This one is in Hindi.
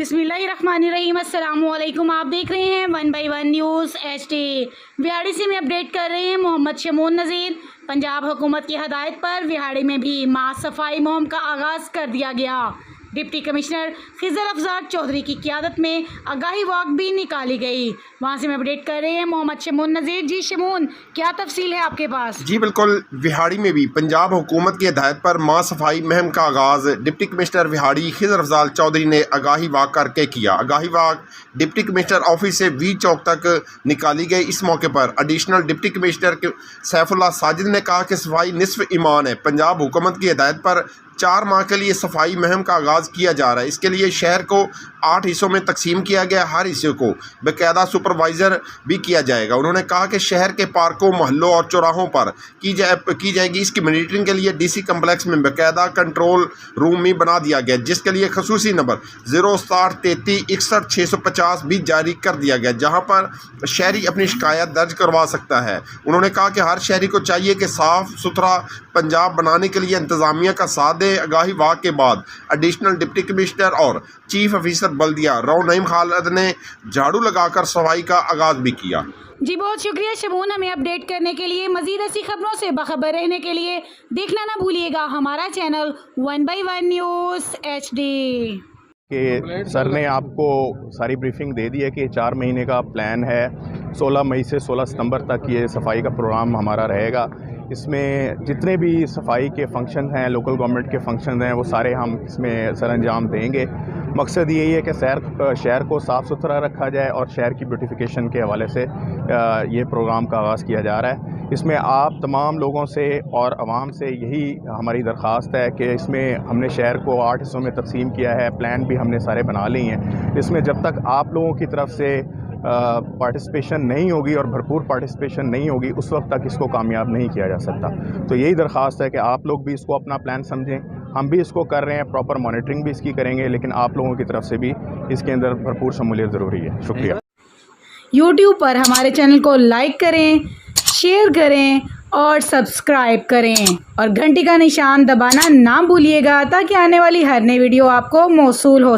बिस्मिल्लाहिर्रहमानिर्रहीम। अस्सलामुअलैकुम। आप देख रहे हैं 1 बाई 1 न्यूज़ HD। विहाड़ी से में अपडेट कर रहे हैं मोहम्मद शमून नज़ीर। पंजाब हुकूमत की हदायत पर विहाड़ी में भी मास सफाई मुहिम का आगाज़ कर दिया गया। डिप्टी कमिश्नर खिजर अफजार चौधरी की क़ियादत में आगाही वॉक भी निकाली गई। वहाँ से मैं अपडेट कर रहे हैं मोहम्मद शमून नज़ीर। जी शमून, क्या तफसील है आपके पास? जी बिल्कुल, विहाड़ी में भी पंजाब हुकूमत की हिदायत पर मां सफाई मुहिम का आगाज़ डिप्टी कमिश्नर विहाड़ी खिजर अफजाल चौधरी ने आगाही वाक करके किया। आगाही वाक डिप्टी कमिश्नर ऑफिस से वी चौक तक निकाली गई। इस मौके पर additional deputy commissioner Saifullah Sajid ने कहा कि सफाई निस्फ ईमान है। पंजाब हुकूमत की हिदायत पर 4 माह के लिए सफाई मुहिम का आगाज़ किया जा रहा है। इसके लिए शहर को 8 हिस्सों में तकसीम किया गया। हर हिस्से को बाकायदा सुपरवाइज़र भी किया जाएगा। उन्होंने कहा कि शहर के पार्कों, मोहल्लों और चौराहों पर की जाएगी। इसकी मॉनिटरिंग के लिए DC कम्प्लेक्स में बाकायदा कंट्रोल रूम भी बना दिया गया, जिसके लिए खसूसी नंबर 06733616650 भी जारी कर दिया गया, जहाँ पर शहरी अपनी शिकायत दर्ज करवा सकता है। उन्होंने कहा कि हर शहरी को चाहिए कि साफ़ सुथरा पंजाब बनाने के लिए इंतज़ामिया का साथ दे। आगाही वाक के बाद एडिशनल डिप्टी कमिश्नर और चीफ ऑफिसर बल्दिया राव नईम खालिद ने झाड़ू लगाकर सफाई का आगाज़ भी किया। जी बहुत शुक्रिया शमून, हमें अपडेट करने के लिए। मज़ीद ऐसी खबरों से बाखबर रहने के लिए देखना ना भूलिएगा हमारा चैनल 1 बाई 1 न्यूज़ HD। कि सर ने आपको सारी ब्रीफिंग दे दी है कि 4 महीने का प्लान है। 16 मई से 16 सितंबर तक ये सफाई का प्रोग्राम हमारा रहेगा। इसमें जितने भी सफाई के फंक्शन हैं, लोकल गवर्नमेंट के फंक्शन हैं, वो सारे हम इसमें सरअंजाम देंगे। मकसद यही है कि शहर को साफ़ सुथरा रखा जाए और शहर की ब्यूटिफिकेशन के हवाले से ये प्रोग्राम का आगाज़ किया जा रहा है। इसमें आप तमाम लोगों से और आवाम से यही हमारी दरख्वास्त है कि इसमें हमने शहर को 8 हिस्सों में तकसीम किया है। प्लान भी हमने सारे बना लिए हैं। इसमें जब तक आप लोगों की तरफ से पार्टिसिपेशन नहीं होगी और भरपूर पार्टिसिपेशन नहीं होगी, उस वक्त तक इसको कामयाब नहीं किया जा सकता। तो यही दरख्वास्त है कि आप लोग भी इसको अपना प्लान समझें। हम भी इसको कर रहे हैं, प्रॉपर मॉनिटरिंग भी इसकी करेंगे, लेकिन आप लोगों की तरफ से भी इसके अंदर भरपूर शमूलियत ज़रूरी है। शुक्रिया। YouTube पर हमारे चैनल को लाइक करें, शेयर करें और सब्सक्राइब करें और घंटी का निशान दबाना ना भूलिएगा, ताकि आने वाली हर नई वीडियो आपको मौसूल हो सके।